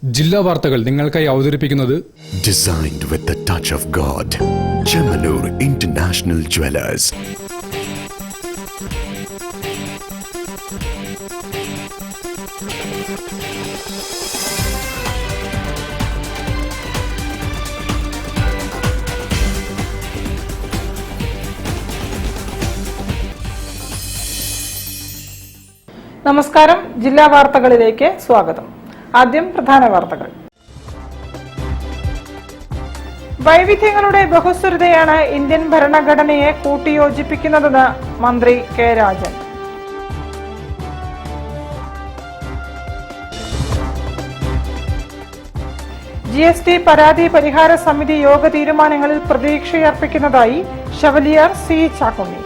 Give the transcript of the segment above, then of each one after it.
ജില്ലാ വാർത്തകൾ നിങ്ങൾക്കായി അവതരിപ്പിക്കുന്നത് Designed with the touch of God. Chemanur International Jewelers. നമസ്കാരം. ജില്ലാ വാർത്തകളിലേക്ക് സ്വാഗതം. ആദ്യം പ്രധാന വാർത്തകൾ. വൈവിധ്യങ്ങളുടെ ബഹുസ്വരതയാണ് ഇന്ത്യൻ ഭരണഘടനയെ കൂട്ടിയോജിപ്പിക്കുന്നതെന്ന് മന്ത്രി കെ രാജൻ. GST പരാതി പരിഹാര സമിതി യോഗ തീരുമാനങ്ങളിൽ പ്രതീക്ഷയർപ്പിക്കുന്നതായി chevalier C Chakkunni.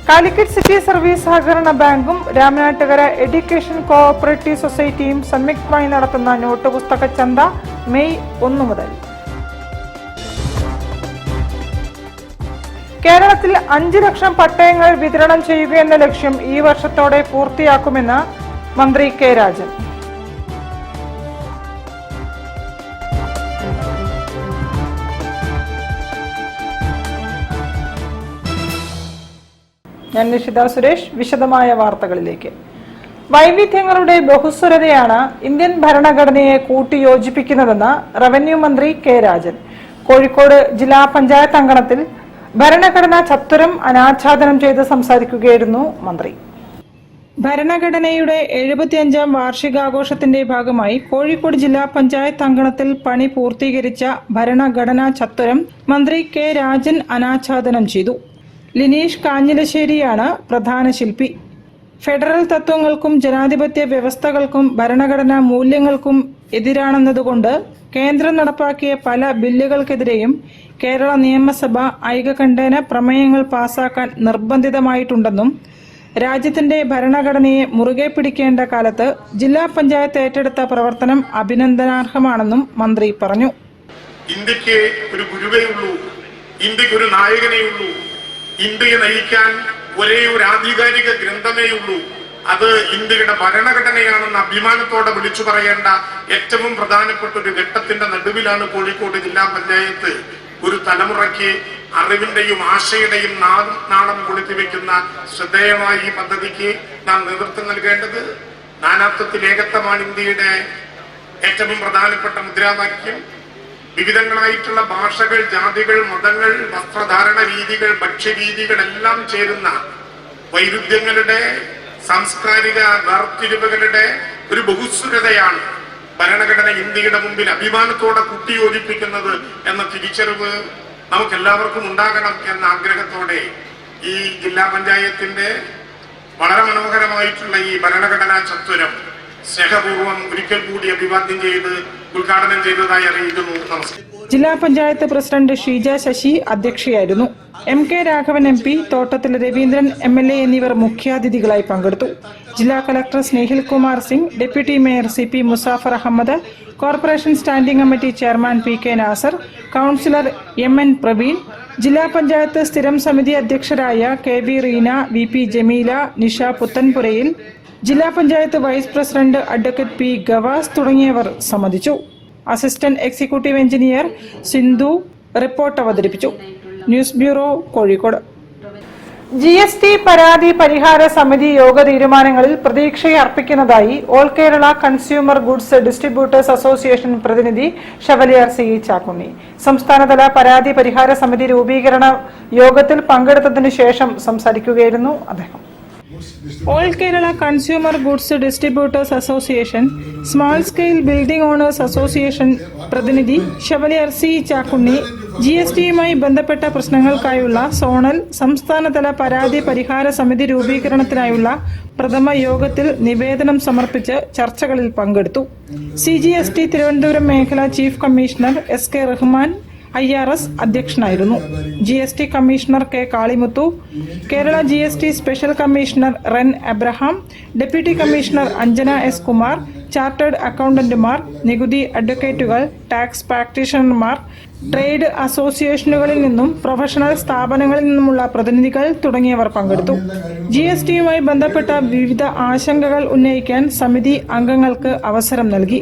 Calicut city service സഹകരണ ബാങ്കും രാമനാട്ടുകര എഡ്യൂക്കേഷൻ കോഓപ്പറേറ്റീവ് സൊസൈറ്റിയും സംയുക്തമായി നടത്തുന്ന നോട്ട് പുസ്തക ചന്ത മെയ് 1 മുതൽ. കേരളത്തിൽ 5 ലക്ഷം പട്ടയങ്ങൾ വിതരണം ചെയ്യുകയെന്ന ലക്ഷ്യം ഈ വർഷത്തോടെ പൂർത്തിയാക്കുമെന്ന് മന്ത്രി കെ രാജൻ. ഞാൻ നിഷിത സുരേഷ്. വിശദമായ വാർത്തകളിലേക്ക്. വൈവിധ്യങ്ങളുടെ ബഹുസ്വരതയാണ് ഇന്ത്യൻ ഭരണഘടനയെ കൂട്ടിയോജിപ്പിക്കുന്നതെന്ന് റവന്യൂ മന്ത്രി കെ രാജൻ. കോഴിക്കോട് ജില്ലാ പഞ്ചായത്ത് അങ്കണത്തിൽ ഭരണഘടനാ ചത്വരം അനാച്ഛാദനം ചെയ്ത് സംസാരിക്കുകയായിരുന്നു മന്ത്രി. ഭരണഘടനയുടെ 75ാം വാർഷികാഘോഷത്തിന്റെ ഭാഗമായി കോഴിക്കോട് ജില്ലാ പഞ്ചായത്ത് അങ്കണത്തിൽ പണി പൂർത്തീകരിച്ച ഭരണഘടനാ ചത്വരം മന്ത്രി കെ രാജൻ അനാച്ഛാദനം ചെയ്തു. ലിനീഷ് കാഞ്ഞിലശ്ശേരിയാണ് പ്രധാന ശില്പി. ഫെഡറൽ തത്വങ്ങൾക്കും ജനാധിപത്യ വ്യവസ്ഥകൾക്കും ഭരണഘടനാ മൂല്യങ്ങൾക്കും എതിരാണെന്നതുകൊണ്ട് കേന്ദ്രം നടപ്പാക്കിയ പല ബില്ലുകൾക്കെതിരെയും കേരള നിയമസഭ ഐകകണ്ഠേന പ്രമേയങ്ങൾ പാസാക്കാൻ നിർബന്ധിതമായിട്ടുണ്ടെന്നും രാജ്യത്തിന്റെ ഭരണഘടനയെ മുറുകെ പിടിക്കേണ്ട കാലത്ത് ജില്ലാ പഞ്ചായത്ത് ഏറ്റെടുത്ത പ്രവർത്തനം അഭിനന്ദനാർഹമാണെന്നും മന്ത്രി പറഞ്ഞു. ഇന്ത്യക്ക് ഒരു ഗുരുവേ ഉള്ളൂ, ഇന്ത്യക്ക് ഒരു നായകനേ ഉള്ളൂ, ഇന്ത്യയെ നയിക്കാൻ ഒരേ ഒരു ആധികാരിക ഗ്രന്ഥമേ ഉള്ളൂ, അത് ഇന്ത്യയുടെ ഭരണഘടനയാണെന്ന് അഭിമാനത്തോടെ വിളിച്ചു പറയേണ്ട ഏറ്റവും പ്രധാനപ്പെട്ട ഒരു ഘട്ടത്തിന്റെ നടുവിലാണ് കോഴിക്കോട് ജില്ലാ പഞ്ചായത്ത്. ഒരു തലമുറയ്ക്ക് അറിവിന്റെയും ആശയുടെയും നാളം കൊളുത്തിവെക്കുന്ന ശ്രദ്ധേയമായ ഈ പദ്ധതിക്ക് നാം നേതൃത്വം നൽകേണ്ടത്. നാനാത്വത്തിൽ ഏകത്വമാണ് ഇന്ത്യയുടെ ഏറ്റവും പ്രധാനപ്പെട്ട മുദ്രാവാക്യം. വിവിധങ്ങളായിട്ടുള്ള ഭാഷകൾ, ജാതികൾ, മതങ്ങൾ, വസ്ത്രധാരണ രീതികൾ, ഭക്ഷ്യരീതികൾ എല്ലാം ചേരുന്ന വൈരുദ്ധ്യങ്ങളുടെ സാംസ്കാരിക വേർതിരിവുകളുടെ ഒരു ബഹുസ്വരതയാണ് ഭരണഘടന ഇന്ത്യയുടെ മുമ്പിൽ അഭിമാനത്തോടെ കൂട്ടിയോജിപ്പിക്കുന്നത് എന്ന തിരിച്ചറിവ് നമുക്കെല്ലാവർക്കും ഉണ്ടാകണം എന്ന ആഗ്രഹത്തോടെ ഈ ജില്ലാ പഞ്ചായത്തിന്റെ വളരെ മനോഹരമായിട്ടുള്ള ഈ ഭരണഘടനാ ചത്വരം സ്നേഹപൂർവ്വം ഒരിക്കൽ കൂടി അഭിവാദ്യം ചെയ്ത് ഉദ്ഘാടനം ചെയ്തതായി അറിയിക്കുന്നു. നമസ്കാരം. ജില്ലാ പഞ്ചായത്ത് പ്രസിഡന്റ് ഷീജ ശശി അധ്യക്ഷയായിരുന്നു. MK Raghavan MP, Thottathil Raveendran MLA എന്നിവർ മുഖ്യാതിഥികളായി പങ്കെടുത്തു. ജില്ലാ collector Snehil Kumar Singh, deputy mayor CP Musafar Ahmed, corporation standing committee chairman PK Nasar, councillor MN Praveen, ജില്ലാ പഞ്ചായത്ത് സ്ഥിരം സമിതി അധ്യക്ഷരായ KV റീന, VP ജമീല, നിഷ പുത്തൻപുരയിൽ, ജില്ലാ panchayat vice president advocate P Gavas തുടങ്ങിയവർ സംബന്ധിച്ചു. Assistant executive engineer Sindhu report അവതരിപ്പിച്ചു. News bureau, Kozhikode. GST പരാതി പരിഹാര സമിതി യോഗ തീരുമാനങ്ങളിൽ പ്രതീക്ഷയർപ്പിക്കുന്നതായി all Kerala consumer goods distributors association പ്രതിനിധി ഷവലിയർ സി ചാക്കുണ്ണി. സംസ്ഥാനതല പരാതി പരിഹാര സമിതി രൂപീകരണ യോഗത്തിൽ പങ്കെടുത്തതിനു ശേഷം സംസാരിക്കുകയായിരുന്നു അദ്ദേഹം. All Kerala consumer goods distributors association small scale building owners association പ്രതിനിധി ഷവലിയർ സി ചാക്കുണ്ണി GSTയുമായി ബന്ധപ്പെട്ട പ്രശ്നങ്ങൾക്കായുള്ള സോണൽ സംസ്ഥാനതല പരാതി പരിഹാര സമിതി രൂപീകരണത്തിനായുള്ള പ്രഥമ യോഗത്തിൽ നിവേദനം സമർപ്പിച്ച് ചർച്ചകളിൽ പങ്കെടുത്തു. CGST തിരുവനന്തപുരം മേഖലാ chief commissioner SK Rahman, IRS അധ്യക്ഷനായിരുന്നു. GST commissioner K. Kalimuthu, Kerala GST special commissioner Ren Abraham, deputy commissioner Anjana S. Kumar, chartered അക്കൗണ്ടന്റുമാർ, നികുതി അഡ്വക്കേറ്റുകൾ, ടാക്സ് പ്രാക്ടീഷണർമാർ, ട്രേഡ് അസോസിയേഷനുകളിൽ നിന്നും പ്രൊഫഷണൽ സ്ഥാപനങ്ങളിൽ നിന്നുമുള്ള പ്രതിനിധികൾ തുടങ്ങിയവർ പങ്കെടുത്തു. GSTയുമായി ബന്ധപ്പെട്ട വിവിധ ആശങ്കകൾ ഉന്നയിക്കാൻ സമിതി അംഗങ്ങൾക്ക് അവസരം നൽകി.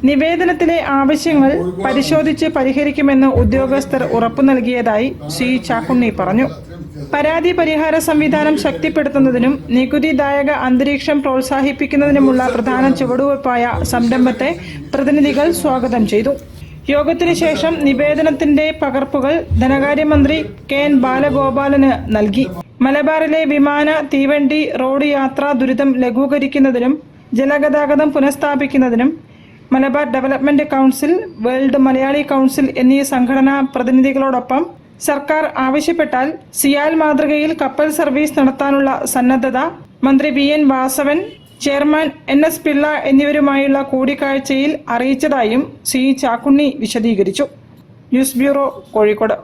നിവേദനത്തിലെ ആവശ്യങ്ങൾ പരിശോധിച്ച് പരിഹരിക്കുമെന്ന് ഉദ്യോഗസ്ഥർ ഉറപ്പു നൽകിയതായി C. ചാക്കുണ്ണി പറഞ്ഞു. പരാതി പരിഹാര സംവിധാനം ശക്തിപ്പെടുത്തുന്നതിനും നികുതിദായക അന്തരീക്ഷം പ്രോത്സാഹിപ്പിക്കുന്നതിനുമുള്ള പ്രധാന ചുവടുവയ്പായ സംരംഭത്തെ പ്രതിനിധികൾ സ്വാഗതം ചെയ്തു. യോഗത്തിനു ശേഷം നിവേദനത്തിന്റെ പകർപ്പുകൾ ധനകാര്യമന്ത്രി K. ബാലഗോപാലന് നൽകി. മലബാറിലെ വിമാന, തീവണ്ടി, റോഡ് യാത്രാ ദുരിതം ലഘൂകരിക്കുന്നതിനും ജലഗതാഗതം പുനഃസ്ഥാപിക്കുന്നതിനും Malabar development council, world Malayali council എന്നീ സംഘടനാ പ്രതിനിധികളോടൊപ്പം സർക്കാർ ആവശ്യപ്പെട്ടാൽ സിയാൽ മാതൃകയിൽ കപ്പൽ സർവീസ് നടത്താനുള്ള സന്നദ്ധത മന്ത്രി BN Vasavan, chairman NS Pillai എന്നിവരുമായുള്ള കൂടിക്കാഴ്ചയിൽ അറിയിച്ചതായും C. ചാക്കുണ്ണി വിശദീകരിച്ചു. News bureau, Kozhikode.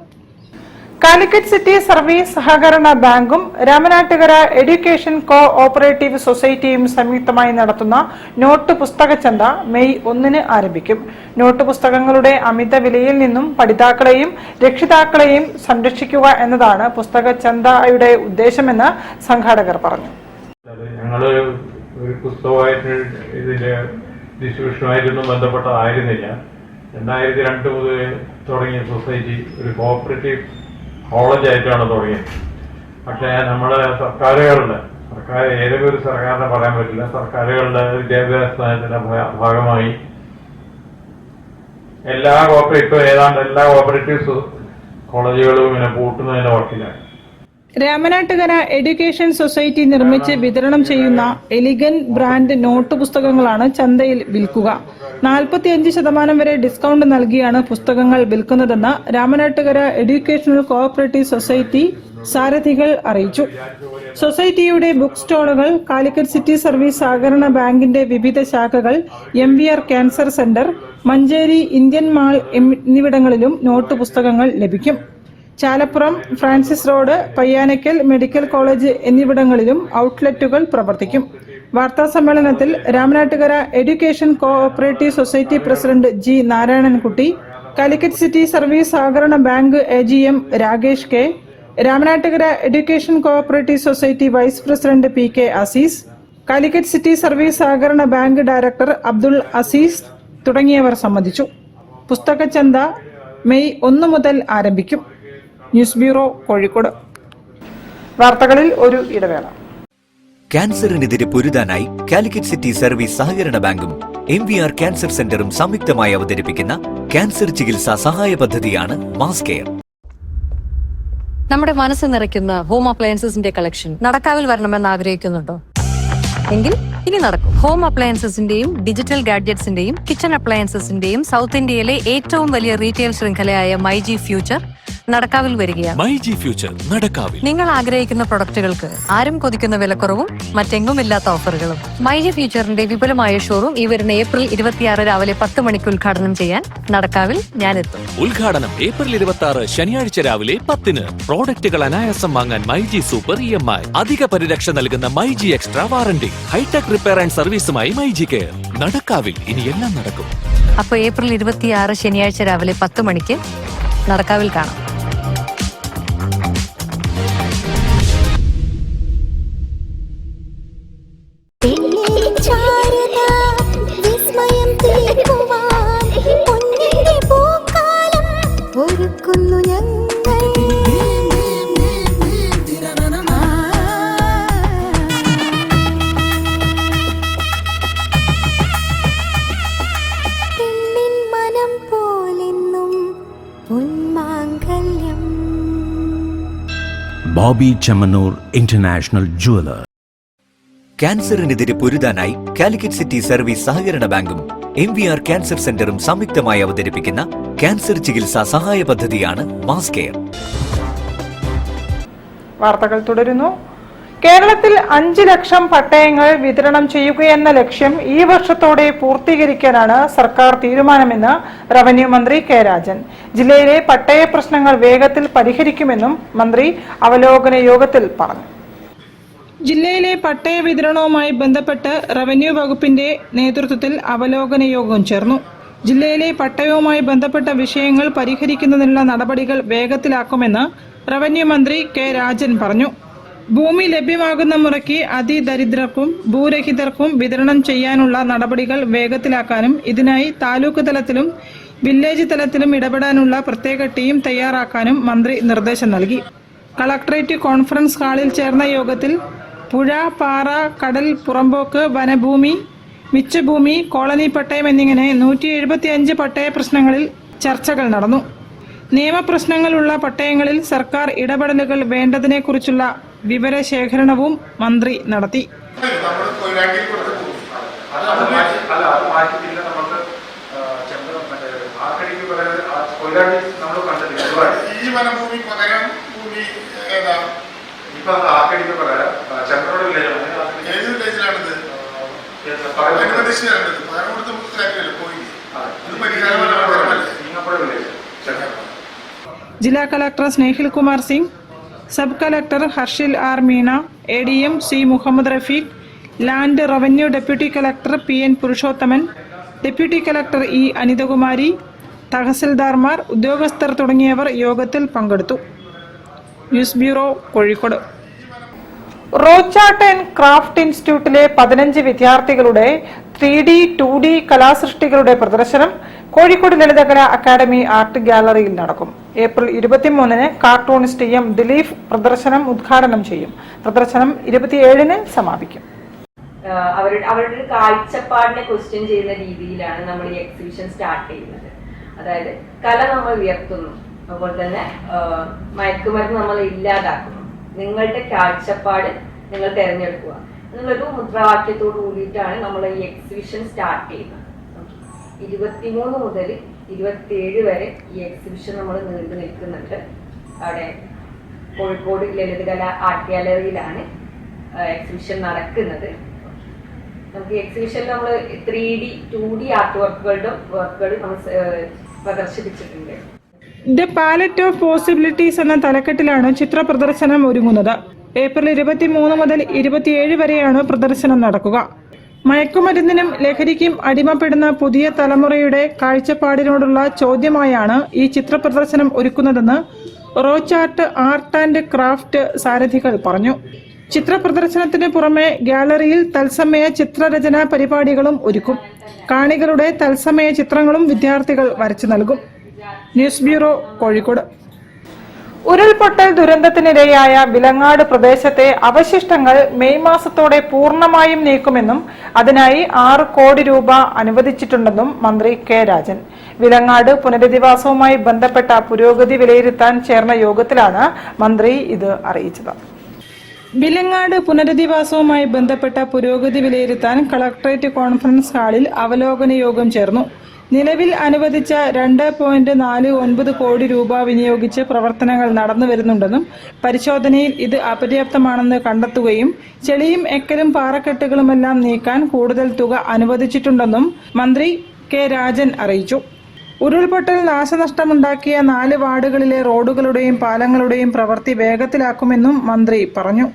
Calicut city service സഹകരണ ബാങ്കും രാമനാട്ടുകര എഡ്യൂക്കേഷൻ കോ ഓപ്പറേറ്റീവ് സൊസൈറ്റിയും സംയുക്തമായി നടത്തുന്ന നോട്ട് പുസ്തകച്ചന്ത മെയ് 1 ആരംഭിക്കും. നോട്ട് പുസ്തകങ്ങളുടെ അമിത വിലയിൽ നിന്നും പഠിതാക്കളെയും രക്ഷിതാക്കളെയും സംരക്ഷിക്കുക എന്നതാണ് പുസ്തകച്ചന്തയുടെ ഉദ്ദേശമെന്ന് സംഘാടകർ പറഞ്ഞു. ഞങ്ങള് ഒരു പുസ്തകമായിട്ട് ഇതിന്റെ ഡിസ്ട്രിബ്യൂഷനുമായിട്ടൊന്നും ബന്ധപ്പെട്ടതായിരുന്നില്ല. 2002 മുതൽ തുടങ്ങിയ സൊസൈറ്റി ഒരു കോഓപ്പറേറ്റീവ് കോളേജായിട്ടാണ് തുടങ്ങിയത്. പക്ഷേ നമ്മുടെ സർക്കാരുകളുടെ ഏതെങ്കിലും ഒരു സർക്കാരിനെ പറയാൻ പറ്റില്ല, സർക്കാരുകളുടെ വിദ്യാഭ്യാസ നയത്തിന്റെ ഭാഗമായി ഏതാണ്ട് എല്ലാ കോഓപ്പറേറ്റീവ് കോളേജുകളും ഇങ്ങനെ പൂട്ടുന്നതിന്റെ വക്കിലാണ്. രാമനാട്ടുകര എഡ്യൂക്കേഷൻ സൊസൈറ്റി നിർമ്മിച്ച് വിതരണം ചെയ്യുന്ന എലിഗൻ ബ്രാൻഡ് നോട്ട് പുസ്തകങ്ങളാണ് ചന്തയിൽ വിൽക്കുക. 45% വരെ ഡിസ്കൗണ്ട് നൽകിയാണ് പുസ്തകങ്ങൾ വിൽക്കുന്നതെന്ന് രാമനാട്ടുകര എഡ്യൂക്കേഷണൽ കോഓപ്പറേറ്റീവ് സൊസൈറ്റി സാരഥികൾ അറിയിച്ചു. സൊസൈറ്റിയുടെ ബുക്ക് സ്റ്റാളുകൾ, കാലിക്കറ്റ് സിറ്റി സർവീസ് സഹകരണ ബാങ്കിന്റെ വിവിധ ശാഖകൾ, MVR cancer centre, Manjeri Indian mall എന്നിവിടങ്ങളിലും നോട്ട് പുസ്തകങ്ങൾ ലഭിക്കും. Chalappuram, Francis road, Payyanakkal medical college എന്നിവിടങ്ങളിലും ഔട്ട്ലെറ്റുകൾ പ്രവർത്തിക്കും. വാർത്താ സമ്മേളനത്തിൽ Ramanattukara education co operative society president G. Narayanankutty, Calicut city service സഹകരണ bank AGM Rakesh K, Ramanattukara education co operative society vice president PK Azeez, Calicut city service സഹകരണ ബാങ്ക് ഡയറക്ടർ അബ്ദുൾ അസീസ് തുടങ്ങിയവർ സംബന്ധിച്ചു. പുസ്തകച്ചന്ത മെയ് 1 മുതൽ ആരംഭിക്കും. News bureau, Kozhikode. വാർത്തകളിൽ ഒരു ഇടവേള. ക്യാൻസറിനെതിരെ പൊരുതാനായി കാലിക്കറ്റ് സിറ്റി സർവീസ് സഹകരണ ബാങ്കും MVR ക്യാൻസർ സെന്ററും സംയുക്തമായി അവതരിപ്പിക്കുന്ന ക്യാൻസർ ചികിത്സാ സഹായ പദ്ധതിയാണ് മാസ് കെയർ. നമ്മുടെ മനസ്സ് നിറയ്ക്കുന്ന ഹോം അപ്ലയൻസസിന്റെ കളക്ഷൻ നടക്കാവിൽ വരണമെന്ന് ആഗ്രഹിക്കുന്നുണ്ടോ? എങ്കിൽ ഇനി നടക്കും. ഹോം അപ്ലയൻസസിന്റെയും ഡിജിറ്റൽ ഗാഡ്ജറ്റ്സിന്റെയും കിച്ചൺ അപ്ലയൻസസിന്റെയും സൗത്ത് ഇന്ത്യയിലെ ഏറ്റവും വലിയ റീറ്റെയിൽ ശൃംഖലയായ മൈജി ഫ്യൂച്ചർ നടക്കാവിൽ വരികയാണ്. മൈജി ഫ്യൂച്ചർ നടക്കാവിൽ. നിങ്ങൾ ആഗ്രഹിക്കുന്ന പ്രൊഡക്റ്റുകൾക്ക് ആരും കൊതിക്കുന്ന വിലക്കുറവും മറ്റെങ്ങുമില്ലാത്ത ഓഫറുകളും. മൈജി ഫ്യൂച്ചറിന്റെ വിപുലമായ ഷോറൂം ഈ വരുന്ന April 26 രാവിലെ 10 മണിക്ക് ഉദ്ഘാടനം ചെയ്യാൻ നടക്കാവിൽ ഞാനെത്തും. ഉദ്ഘാടനം April 26 ശനിയാഴ്ച രാവിലെ 10-ന്. പ്രോഡക്റ്റുകൾ അനായാസം വാങ്ങാൻ മൈജി സൂപ്പർ EMI, അധിക പരിരക്ഷ നൽകുന്ന myG extra warranty, hi tech repair and സർവീസുമായി മൈജി കെയർ. നടക്കാവിൽ ഇനി എല്ലാം നടക്കും. അപ്പോൾ April 26 ശനിയാഴ്ച രാവിലെ 10 മണിക്ക് നടക്കാവിൽ കാണാം. Bobby Chamanur International Jeweler. ക്യാൻസറിനെതിരെ പൊരുതാനായി കാലിക്കറ്റ് സിറ്റി സർവീസ് സഹകരണ ബാങ്കും MVR ക്യാൻസർ സെന്ററും സംയുക്തമായി അവതരിപ്പിക്കുന്ന ക്യാൻസർ ചികിത്സാ സഹായ പദ്ധതിയാണ് മാസ് കെയർ. വാർത്തകൾ തുടരുന്നു. കേരളത്തിൽ 5 ലക്ഷം പട്ടയങ്ങൾ വിതരണം ചെയ്യുകയെന്ന ലക്ഷ്യം ഈ വർഷത്തോടെ പൂർത്തീകരിക്കാനാണ് സർക്കാർ തീരുമാനമെന്ന് റവന്യൂ മന്ത്രി കെ രാജൻ. ജില്ലയിലെ പട്ടയ പ്രശ്നങ്ങൾ വേഗത്തിൽ പരിഹരിക്കുമെന്നും മന്ത്രി അവലോകന യോഗത്തിൽ പറഞ്ഞു. ജില്ലയിലെ പട്ടയ വിതരണവുമായി ബന്ധപ്പെട്ട് റവന്യൂ വകുപ്പിന്റെ നേതൃത്വത്തിൽ അവലോകന യോഗം ചേർന്നു. ജില്ലയിലെ പട്ടയവുമായി ബന്ധപ്പെട്ട വിഷയങ്ങൾ പരിഹരിക്കുന്നതിനുള്ള നടപടികൾ വേഗത്തിലാക്കുമെന്ന് റവന്യൂ മന്ത്രി കെ രാജൻ പറഞ്ഞു. ഭൂമി ലഭ്യമാകുന്ന മുറയ്ക്ക് അതിദരിദ്രർക്കും ഭൂരഹിതർക്കും വിതരണം ചെയ്യാനുള്ള നടപടികൾ വേഗത്തിലാക്കാനും ഇതിനായി താലൂക്ക് തലത്തിലും വില്ലേജ് തലത്തിലും ഇടപെടാനുള്ള പ്രത്യേക ടീം തയ്യാറാക്കാനും മന്ത്രി നിർദ്ദേശം നൽകി. കളക്ടറേറ്റ് കോൺഫറൻസ് ഹാളിൽ ചേർന്ന യോഗത്തിൽ പുഴ, പാറ, കടൽ, പുറമ്പോക്ക്, വനഭൂമി, മിച്ചഭൂമി, കോളനി പട്ടയം എന്നിങ്ങനെ 175 പട്ടയ പ്രശ്നങ്ങളിൽ ചർച്ചകൾ നടന്നു. നിയമപ്രശ്നങ്ങളുള്ള പട്ടയങ്ങളിൽ സർക്കാർ ഇടപെടലുകൾ വേണ്ടതിനെക്കുറിച്ചുള്ള വിവരശേഖരണവും മന്ത്രി നടത്തി. ഈ വനഭൂമി പകരം ഭൂമി ഏതാ? ഏത് വില്ലേജിലാണിത്? അനുവദിച്ചാണിത്. പകരം കൊടുത്ത് കാര്യമല്ല, പോയി ഇത് പരിഹാരമല്ല. ജില്ലാ collector Snehil Kumar Singh, sub collector Harshil R Meena, ADM C Muhammad Rafeeq, land revenue deputy collector PN Purushothaman, deputy collector E Anithakumari, തഹസിൽദാർമാർ, ഉദ്യോഗസ്ഥർ തുടങ്ങിയവർ യോഗത്തിൽ പങ്കെടുത്തു. News bureau, Kozhikode. റോച്ചാട്ട് ആൻഡ് ക്രാഫ്റ്റ് ഇൻസ്റ്റിറ്റ്യൂട്ടിലെ 15 വിദ്യാർത്ഥികളുടെ 3D, 2D കലാസൃഷ്ടികളുടെ പ്രദർശനം കോഴിക്കോട് ലളിതകലാ അക്കാദമി ആർട്ട് ഗാലറിയിൽ നടക്കും. ഏപ്രിൽ 23-ന് കാർട്ടൂണിസ്റ്റ് M ദിലീപ് പ്രദർശനം ഉദ്ഘാടനം ചെയ്യും. പ്രദർശനം 27-ന് സമാപിക്കും. അവരുടെ ഒരു കാഴ്ചപ്പാടിനെ ക്വസ്റ്റ്യൻ ചെയ്യുന്ന രീതിയിലാണ് നമ്മൾ ഈ എക്സിബിഷൻ സ്റ്റാർട്ട് ചെയ്യുന്നത്. അതായത് കല നമ്മൾ ഉയർത്തുന്നു, അതുപോലെ തന്നെ മയക്കുമരുന്ന് നമ്മൾ ഇല്ലാതാക്കുന്നു. നിങ്ങളുടെ കാഴ്ചപ്പാട് നിങ്ങൾ തിരഞ്ഞെടുക്കുക എന്നുള്ളൊരു മുദ്രാവാക്യത്തോട് കൂടിയിട്ടാണ് നമ്മൾ ഈ എക്സിബിഷൻ സ്റ്റാർട്ട് ചെയ്യുന്നത്. 23 മുതൽ 27 വരെ ഈ എക്സിബിഷൻ നമ്മൾ നീണ്ടു നിൽക്കുന്നുണ്ട്. അവിടെ കോഴിക്കോട് ലളിതകലാ ആർട്ട് ഗാലറിയിലാണ് എക്സിബിഷൻ നടക്കുന്നത്. നമുക്ക് ഈ എക്സിബിഷനിൽ നമ്മൾ 3D, 2D ആർട്ട് വർക്കുകൾ നമ്മൾ പ്രദർശിപ്പിച്ചിട്ടുണ്ട്. ദ പാലറ്റ് ഓഫ് പോസിബിലിറ്റീസ് എന്ന തലക്കെട്ടിലാണ് ചിത്ര പ്രദർശനം ഒരുങ്ങുന്നത്. ഏപ്രിൽ 23 മുതൽ 27 വരെയാണ് പ്രദർശനം നടക്കുക. മയക്കുമരുന്നിനും ലഹരിക്കും അടിമപ്പെടുന്ന പുതിയ തലമുറയുടെ കാഴ്ചപ്പാടിനോടുള്ള ചോദ്യമായാണ് ഈ ചിത്ര പ്രദർശനം ഒരുക്കുന്നതെന്ന് റോച്ചാട്ട് ആർട്ട് ആൻഡ് ക്രാഫ്റ്റ് സാരഥികൾ പറഞ്ഞു. ചിത്ര പ്രദർശനത്തിന് പുറമെ ഗാലറിയിൽ തത്സമയ ചിത്രരചനാ പരിപാടികളും ഒരുക്കും. കാണികളുടെ തത്സമയ ചിത്രങ്ങളും വിദ്യാർത്ഥികൾ വരച്ചു നൽകും. News bureau, Kozhikode. ഉരുൾപൊട്ടൽ ദുരന്തത്തിനിരയായ വിലങ്ങാട് പ്രദേശത്തെ അവശിഷ്ടങ്ങൾ മെയ് മാസത്തോടെ പൂർണ്ണമായും നീക്കുമെന്നും അതിനായി 6 കോടി രൂപ അനുവദിച്ചിട്ടുണ്ടെന്നും മന്ത്രി കെ രാജൻ. വിലങ്ങാട് പുനരധിവാസവുമായി ബന്ധപ്പെട്ട പുരോഗതി വിലയിരുത്താൻ ചേർന്ന യോഗത്തിലാണ് മന്ത്രി ഇത് അറിയിച്ചത്. വിലങ്ങാട് പുനരധിവാസവുമായി ബന്ധപ്പെട്ട പുരോഗതി വിലയിരുത്താൻ കളക്ടറേറ്റ് കോൺഫറൻസ് ഹാളിൽ അവലോകന യോഗം ചേർന്നു. നിലവിൽ അനുവദിച്ച 2.49 കോടി രൂപ വിനിയോഗിച്ച് പ്രവർത്തനങ്ങൾ നടന്നു വരുന്നുണ്ടെന്നും പരിശോധനയിൽ ഇത് അപര്യാപ്തമാണെന്ന് കണ്ടെത്തുകയും ചെളിയും എക്കലും പാറക്കെട്ടുകളുമെല്ലാം നീക്കാൻ കൂടുതൽ തുക അനുവദിച്ചിട്ടുണ്ടെന്നും മന്ത്രി കെ രാജൻ അറിയിച്ചു. ഉരുൾപൊട്ടൽ നാശനഷ്ടമുണ്ടാക്കിയ 4 വാർഡുകളിലെ റോഡുകളുടെയും പാലങ്ങളുടെയും പ്രവൃത്തി വേഗത്തിലാക്കുമെന്നും മന്ത്രി പറഞ്ഞു.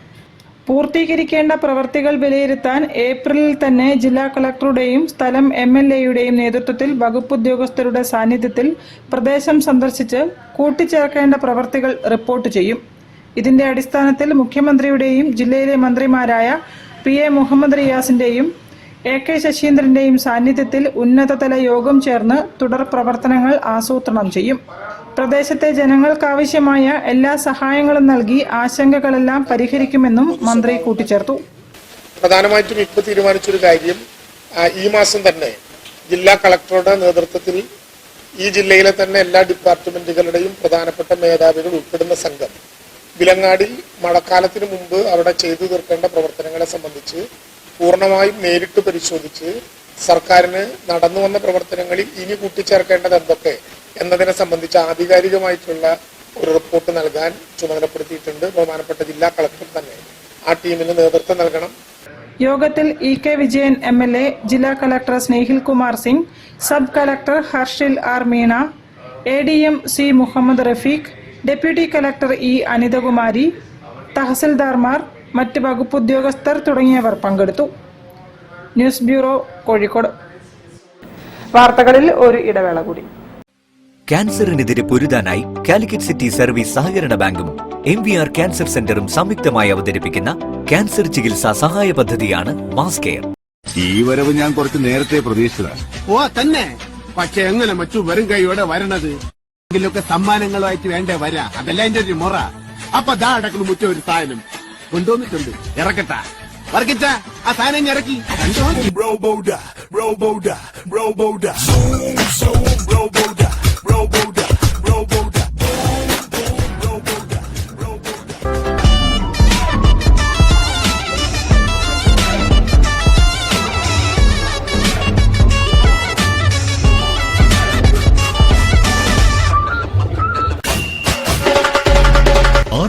പൂർത്തീകരിക്കേണ്ട പ്രവൃത്തികൾ വിലയിരുത്താൻ ഏപ്രിലിൽ തന്നെ ജില്ലാ കളക്ടറുടെയും സ്ഥലം MLAയുടെയും നേതൃത്വത്തിൽ വകുപ്പ് ഉദ്യോഗസ്ഥരുടെ സാന്നിധ്യത്തിൽ പ്രദേശം സന്ദർശിച്ച് കൂട്ടിച്ചേർക്കേണ്ട പ്രവൃത്തികൾ റിപ്പോർട്ട് ചെയ്യും. ഇതിന്റെ അടിസ്ഥാനത്തിൽ മുഖ്യമന്ത്രിയുടെയും ജില്ലയിലെ മന്ത്രിമാരായ PA മുഹമ്മദ് റിയാസിന്റെയും AK ശശീന്ദ്രന്റെയും സാന്നിധ്യത്തിൽ ഉന്നതതല യോഗം ചേർന്ന് തുടർ പ്രവർത്തനങ്ങൾ ആസൂത്രണം ചെയ്യും. പ്രദേശത്തെ ജനങ്ങൾക്കാവശ്യമായ എല്ലാ സഹായങ്ങളും നൽകി ആശങ്കകളെല്ലാം പരിഹരിക്കുമെന്നും മന്ത്രി കൂട്ടിച്ചേർത്തു. പ്രധാനമായിട്ടും ഇപ്പോൾ തീരുമാനിച്ചൊരു കാര്യം, ഈ മാസം തന്നെ ജില്ലാ കളക്ടറുടെ നേതൃത്വത്തിൽ ഈ ജില്ലയിലെ തന്നെ എല്ലാ ഡിപ്പാർട്ട്മെന്റുകളുടെയും പ്രധാനപ്പെട്ട മേധാവികൾ ഉൾപ്പെടുന്ന സംഘം വിലങ്ങാടിൽ മഴക്കാലത്തിന് മുമ്പ് അവിടെ ചെയ്തു തീർക്കേണ്ട പ്രവർത്തനങ്ങളെ സംബന്ധിച്ച് പൂർണ്ണമായും നേരിട്ട് പരിശോധിച്ച് സർക്കാരിന് നടന്നു വന്ന പ്രവർത്തനങ്ങളിൽ ഇനി കൂട്ടിച്ചേർക്കേണ്ടത് എന്തൊക്കെ എന്നതിനെ സംബന്ധിച്ച് ആധികാരികമായിട്ടുള്ള ഒരു റിപ്പോർട്ട് നൽകാൻ ചുമതലപ്പെടുത്തിയിട്ടുണ്ട്. ബഹുമാനപ്പെട്ട ജില്ലാ കളക്ടർ തന്നെ ആ ടീമിന് നേതൃത്വം നൽകണം. യോഗത്തിൽ EK വിജയൻ MLA, ജില്ലാ collector Snehil Kumar Singh, sub collector Harshil R Meena, ADM C Muhammad Rafeeq, deputy collector E Anithakumari, തഹസിൽദാർമാർ, മറ്റ് വകുപ്പ് ഉദ്യോഗസ്ഥർ തുടങ്ങിയവർ പങ്കെടുത്തു. News bureau, Kozhikode. വാർത്തകളിൽ ഒരു ഇടവേള കൂടി. ക്യാൻസറിനെതിരെ പൊരുതാനായി കാലിക്കറ്റ് സിറ്റി സർവീസ് സഹകരണ ബാങ്കും MVR ക്യാൻസർ സെന്ററും സംയുക്തമായി അവതരിപ്പിക്കുന്ന ക്യാൻസർ ചികിത്സാ സഹായ പദ്ധതിയാണ് മാസ് കെയർ. ഈ വരവ് ഞാൻ കുറച്ച് നേരത്തെ പ്രതീക്ഷിച്ചതാണ്. ഓ തന്നെ, പക്ഷെ എങ്ങനെ മച്ചു വെറും കൈയോടെ വരണത്? എങ്കിലൊക്കെ സമ്മാനങ്ങളുമായിട്ട് വേണ്ടേ വരാ, അതല്ല എന്റെ ഒരു മുറ. അപ്പൊ ദാ അടക്കുന്നു മുറ്റ ഒരു സാധനം കൊണ്ടുവന്നിട്ടുണ്ട്, ഇറക്കട്ട വർക്കിച്ച ആ സാധനം ഇറക്കി.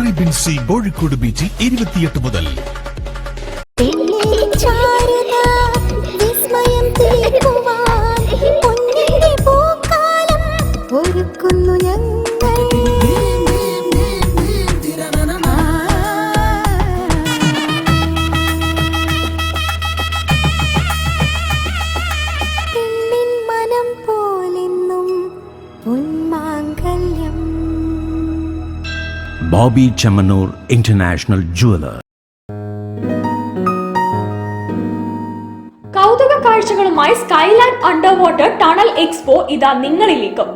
RABC കോഴിക്കോട് ബീച്ചിൽ 28 മുതൽ. Bobby Chemmanur international jeweller. കൗതുക കാഴ്ചകളുമായി Skyland under water tunnel expo ഇതാ നിങ്ങളിലേക്ക്.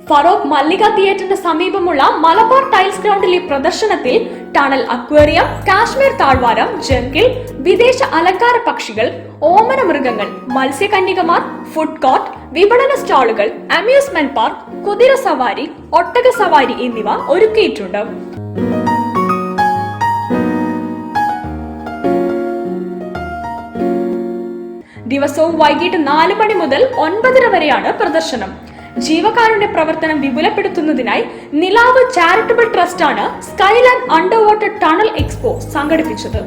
ഫറോക്ക് മല്ലിക തിയേറ്ററിന് സമീപമുള്ള മലബാർ ടൈൽസ് ഗ്രൗണ്ടിലെ പ്രദർശനത്തിൽ ടണൽ അക്വേറിയം, കാശ്മീർ താഴ്വാരം, ജംഗിൾ, വിദേശ അലങ്കാര പക്ഷികൾ, ഓമന മൃഗങ്ങൾ, മത്സ്യകന്യകമാർ, ഫുഡ് കോർട്ട്, വിപണന സ്റ്റാളുകൾ, അമ്യൂസ്മെന്റ് പാർക്ക്, കുതിര സവാരി, ഒട്ടക സവാരി എന്നിവ ഒരുക്കിയിട്ടുണ്ട്. ദിവസവും വൈകിട്ട് 4 മണി മുതൽ 9:30 വരെയാണ് പ്രദർശനം. ജീവകാരുണ്യ പ്രവർത്തനം വിപുലപ്പെടുത്തുന്നതിനായി നിലാവ് ചാരിറ്റബിൾ ട്രസ്റ്റ് ആണ് Skyland under water tunnel expo സംഘടിപ്പിച്ചത്.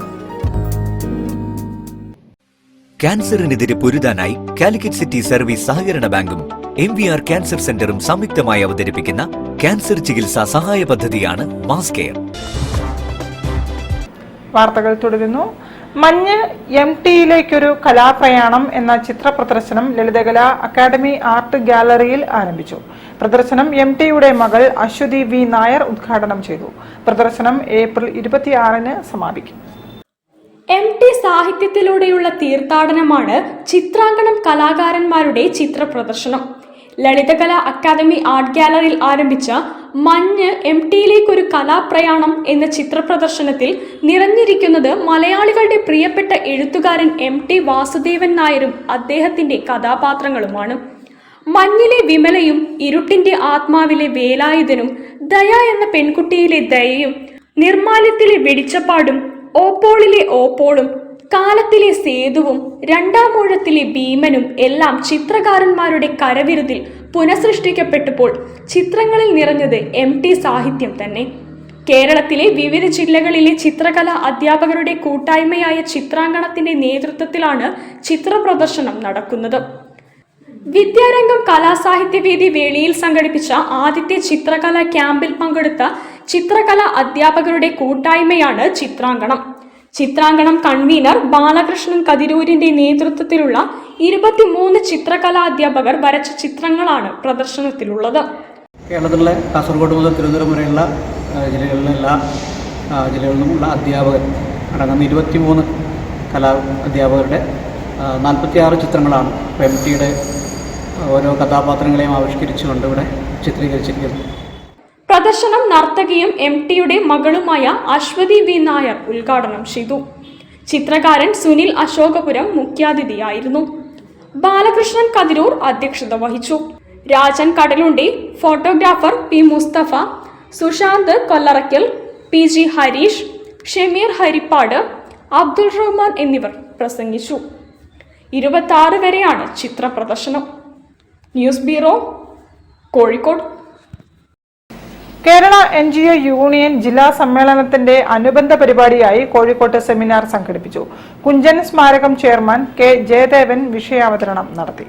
ക്യാൻസറിനെതിരെ പൊരുതാനായി കാലിക്കറ്റ് സിറ്റി സർവീസ് സഹകരണ ബാങ്കും MVR ക്യാൻസർ സെന്ററും സംയുക്തമായി അവതരിപ്പിക്കുന്ന ക്യാൻസർ ചികിത്സാ സഹായ പദ്ധതിയാണ് മാസ് കെയർ. വാർത്തകൾ തുടരുന്നു. മഞ്ഞ് MTയിലേക്കൊരു കലാപ്രയാണം എന്ന ചിത്ര പ്രദർശനം ലളിതകലാ അക്കാദമി ആർട്ട് ഗാലറിയിൽ ആരംഭിച്ചു. പ്രദർശനം MTയുടെ മകൾ അശ്വതി V നായർ ഉദ്ഘാടനം ചെയ്തു. പ്രദർശനം ഏപ്രിൽ 26-ന് സമാപിക്കും. MT സാഹിത്യത്തിലൂടെയുള്ള തീർത്ഥാടനമാണ് ചിത്രാങ്കണം കലാകാരന്മാരുടെ ചിത്ര പ്രദർശനം. ലളിതകലാ അക്കാദമി ആർട്ട് ഗാലറിയിൽ ആരംഭിച്ച മഞ്ഞ് MTയിലേക്കൊരു കലാപ്രയാണം എന്ന ചിത്ര പ്രദർശനത്തിൽ നിറഞ്ഞിരിക്കുന്നത് മലയാളികളുടെ പ്രിയപ്പെട്ട എഴുത്തുകാരൻ MT വാസുദേവൻ നായരും അദ്ദേഹത്തിന്റെ കഥാപാത്രങ്ങളുമാണ്. മഞ്ഞിലെ വിമലയും ഇരുട്ടിന്റെ ആത്മാവിലെ വേലായുധനും ദയ എന്ന പെൺകുട്ടിയിലെ ദയയും നിർമാല്യത്തിലെ വെളിച്ചപ്പാടും ഓപ്പോളിലെ ഓപ്പോളും കാലത്തിലെ സേതുവും രണ്ടാമൂഴത്തിലെ ഭീമനും എല്ലാം ചിത്രകാരന്മാരുടെ കരവിരുതിൽ പുനഃസൃഷ്ടിക്കപ്പെട്ടപ്പോൾ ചിത്രങ്ങളിൽ നിറഞ്ഞത് MT സാഹിത്യം തന്നെ. കേരളത്തിലെ വിവിധ ജില്ലകളിലെ ചിത്രകലാ അധ്യാപകരുടെ കൂട്ടായ്മയായ ചിത്രാങ്കണത്തിന്റെ നേതൃത്വത്തിലാണ് ചിത്ര പ്രദർശനം നടക്കുന്നത്. വിദ്യാരംഗം കലാസാഹിത്യവേദി വേളിയിൽ സംഘടിപ്പിച്ച ആദ്യത്തെ ചിത്രകലാ ക്യാമ്പിൽ പങ്കെടുത്ത ചിത്രകലാ അധ്യാപകരുടെ കൂട്ടായ്മയാണ് ചിത്രാങ്കണം. ചിത്രാങ്കണം കൺവീനർ ബാലകൃഷ്ണൻ കതിരൂരിന്റെ നേതൃത്വത്തിലുള്ള 23 ചിത്രകലാ അധ്യാപകർ വരച്ച ചിത്രങ്ങളാണ് പ്രദർശനത്തിലുള്ളത്. കേരളത്തിലെ കാസർഗോഡ് മുതൽ തിരുവനന്തപുരം വരെയുള്ള ജില്ലകളിൽ നിന്നുമുള്ള അധ്യാപകർ അടങ്ങുന്ന 23 കലാ അധ്യാപകരുടെ 46 ചിത്രങ്ങളാണ് MTയുടെ ഓരോ കഥാപാത്രങ്ങളെയും ആവിഷ്കരിച്ചുകൊണ്ട് ഇവിടെ ചിത്രീകരിച്ചിരിക്കുന്നത്. പ്രദർശനം നർത്തകിയും MTയുടെ മകളുമായ അശ്വതി V നായർ ഉദ്ഘാടനം ചെയ്തു. ചിത്രകാരൻ സുനിൽ അശോകപുരം മുഖ്യാതിഥിയായിരുന്നു. ബാലകൃഷ്ണൻ കതിരൂർ അധ്യക്ഷത വഹിച്ചു. Rajan Kadalundi, photographer P Musthafa, Sushanth Kollarakkal, PG Harish, Shameer Harippad, Abdul Rahman എന്നിവർ പ്രസംഗിച്ചു. 26 വരെയാണ് ചിത്ര പ്രദർശനം. News bureau, Kozhikode. Kerala NGO union ജില്ലാ സമ്മേളനത്തിന്റെ അനുബന്ധ പരിപാടിയായി കോഴിക്കോട്ട് സെമിനാർ സംഘടിപ്പിച്ചു. കുഞ്ചൻ സ്മാരകം ചെയർമാൻ K. ജയദേവൻ വിഷയാവതരണം നടത്തി.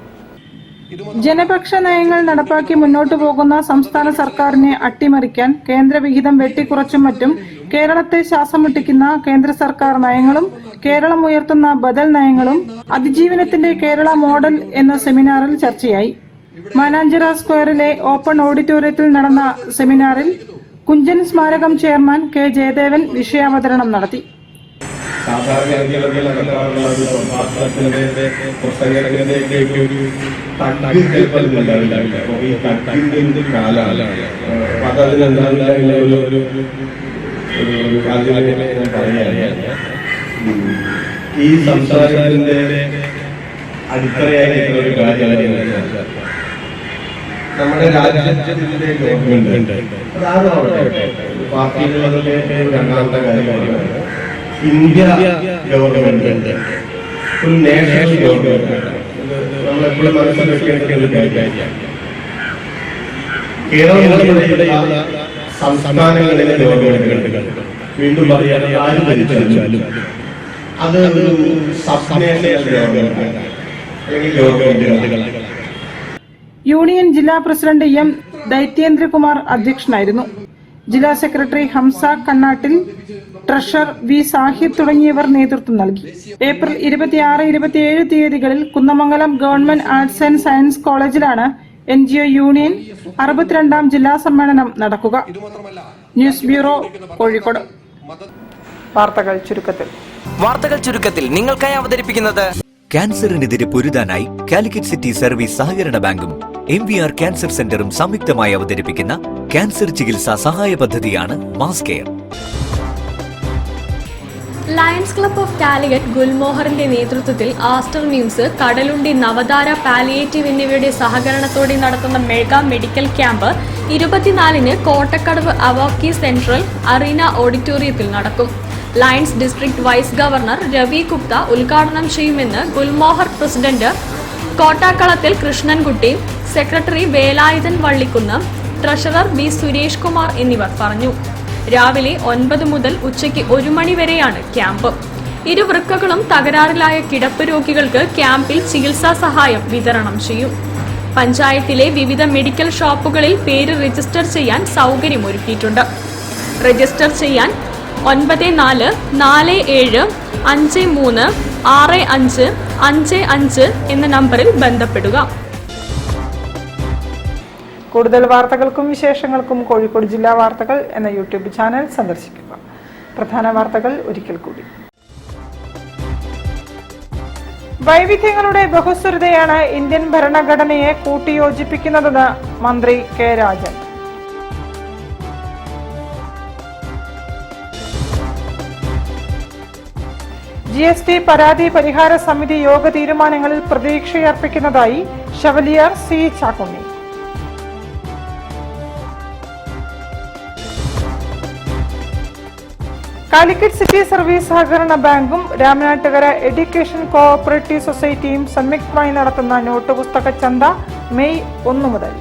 ജനപക്ഷ നയങ്ങൾ നടപ്പാക്കി മുന്നോട്ടു പോകുന്ന സംസ്ഥാന സർക്കാരിനെ അട്ടിമറിക്കാൻ കേന്ദ്രവിഹിതം വെട്ടിക്കുറച്ചും മറ്റും കേരളത്തെ ശ്വാസം മുട്ടിക്കുന്ന കേന്ദ്ര സർക്കാർ നയങ്ങളും കേരളം ഉയർത്തുന്ന ബദൽ നയങ്ങളും അതിജീവനത്തിന്റെ കേരള മോഡൽ എന്ന സെമിനാറിൽ ചർച്ചയായി. മാനാഞ്ചിറ സ്ക്വയറിലെ ഓപ്പൺ ഓഡിറ്റോറിയത്തിൽ നടന്ന സെമിനാറിൽ കുഞ്ചൻ സ്മാരകം ചെയർമാൻ K. ജയദേവൻ വിഷയാവതരണം നടത്തി. ഈ സംസാരത്തിന്റെ അടിത്തറയായിട്ടുള്ള ഒരു കാര്യമാണ് നമ്മുടെ രാജ്യത്തിന്റെ ഗവൺമെന്റ്. അതാകട്ടെ പാർട്ടികളുടെ രണ്ടാമത്തെ കാര്യമാണ് ഇന്ത്യ ഗവൺമെന്റ്, ഒരു നാഷണൽ ഗവൺമെന്റ്. നമ്മളെപ്പോഴും മനസ്സിലാക്കേണ്ട ഒരു കാര്യമാണ് കേരളത്തിലുള്ള സംസ്ഥാനങ്ങളിലെ ഗവൺമെന്റുകൾ, വീണ്ടും പറയാൻ ആര് ഭരിച്ചാലും അത് സബ്നാഷണൽ ഗവൺമെന്റ് അല്ലെങ്കിൽ ഗവൺമെന്റുകളാണ്. യൂണിയൻ ജില്ലാ പ്രസിഡന്റ് M. ദൈത്യേന്ദ്രകുമാർ അധ്യക്ഷനായിരുന്നു. ജില്ലാ secretary Hamsa Kannattil, treasurer V. Sahib തുടങ്ങിയവർ നേതൃത്വം നൽകി. ഏപ്രിൽ 26-27 തീയതികളിൽ Kunnamangalam government arts and science കോളേജിലാണ് NGO യൂണിയൻ 62ാം ജില്ലാ സമ്മേളനം നടക്കുക. News bureau, Kozhikode. വാർത്തകൾ ചുരുക്കത്തിൽ നിങ്ങൾക്കായി അവതരിപ്പിക്കുന്നത് ക്യാൻസറിനെതിരെ പൊരുതാനായി കാലിക്കറ്റ് സിറ്റി സർവീസ് സഹകരണ ബാങ്കും MVR ക്യാൻസർ സെന്ററും സംയുക്തമായി അവതരിപ്പിക്കുന്ന ക്യാൻസർ ചികിത്സാ സഹായ പദ്ധതിയാണ് mass care. Lions club of Calicut ഗുൽമോഹറിന്റെ നേതൃത്വത്തിൽ ആസ്റ്റർ മ്യൂസ്, കടലുണ്ടി, നവതാര, പാലിയേറ്റീവ് എന്നിവയുടെ സഹകരണത്തോടെ നടത്തുന്ന മെഗാ മെഡിക്കൽ ക്യാമ്പ് 24-ന് കോട്ടക്കടവ് അവോക്കി സെൻട്രൽ അറീന ഓഡിറ്റോറിയത്തിൽ നടക്കും. Lions district vice governor Ravi Gupta ഉദ്ഘാടനം ചെയ്യുമെന്ന് ഗുൽമോഹർ പ്രസിഡന്റ് കോട്ടാക്കളത്തിൽ Krishnankutty, secretary Velayudhan Vallikkunnu, treasurer B. Suresh Kumar എന്നിവർ പറഞ്ഞു. രാവിലെ 9 മുതൽ ഉച്ചയ്ക്ക് 1 മണി വരെയാണ് ക്യാമ്പ്. ഇരുവൃക്കകളും തകരാറിലായ കിടപ്പ് രോഗികൾക്ക് ക്യാമ്പിൽ ചികിത്സാ സഹായം വിതരണം ചെയ്യും. പഞ്ചായത്തിലെ വിവിധ മെഡിക്കൽ ഷോപ്പുകളിൽ പേര് രജിസ്റ്റർ ചെയ്യാൻ സൗകര്യമൊരുക്കിയിട്ടുണ്ട്. രജിസ്റ്റർ ചെയ്യാൻ 9447536555 എന്ന നമ്പറിൽ ബന്ധപ്പെടുക. കൂടുതൽ വാർത്തകൾക്കും വിശേഷങ്ങൾക്കും കോഴിക്കോട് ജില്ലാ വാർത്തകൾ എന്ന യൂട്യൂബ് ചാനൽ സന്ദർശിക്കുക. പ്രധാന വാർത്തകൾ ഒരിക്കൽ കൂടി. വൈവിധ്യങ്ങളുടെ ബഹുസ്വരതയാണ് ഇന്ത്യൻ ഭരണഘടനയെ കൂട്ടിയോജിപ്പിക്കുന്നതെന്ന് മന്ത്രി K. രാജൻ. GST പരാതി പരിഹാര സമിതി യോഗ തീരുമാനങ്ങളിൽ പ്രതീക്ഷയർപ്പിക്കുന്നതായി Chevalier C. Chakkunni. Calicut city service സഹകരണ ബാങ്കും രാമനാട്ടുകര എഡ്യൂക്കേഷൻ കോഓപ്പറേറ്റീവ് സൊസൈറ്റിയും സംയുക്തമായി നടത്തുന്ന നോട്ട് പുസ്തക ചന്ത മെയ് 1 മുതൽ.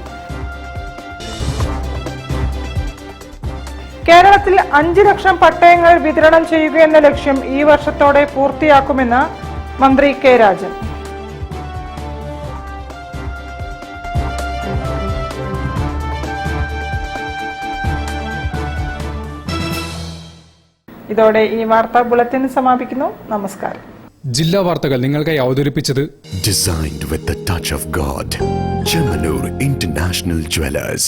കേരളത്തിൽ 5 ലക്ഷം പട്ടയങ്ങൾ വിതരണം ചെയ്യുകയെന്ന ലക്ഷ്യം ഈ വർഷത്തോടെ പൂർത്തിയാക്കുമെന്ന് മന്ത്രി K. രാജൻ. ഇതോടെ ഈ വാർത്താ ബുള്ളറ്റിൻ സമാപിക്കുന്നു. നമസ്കാരം. ജില്ലാ വാർത്തകൾ നിങ്ങൾക്കായി അവതരിപ്പിച്ചത് Designed with the touch of God. Chemanur International Jewelers.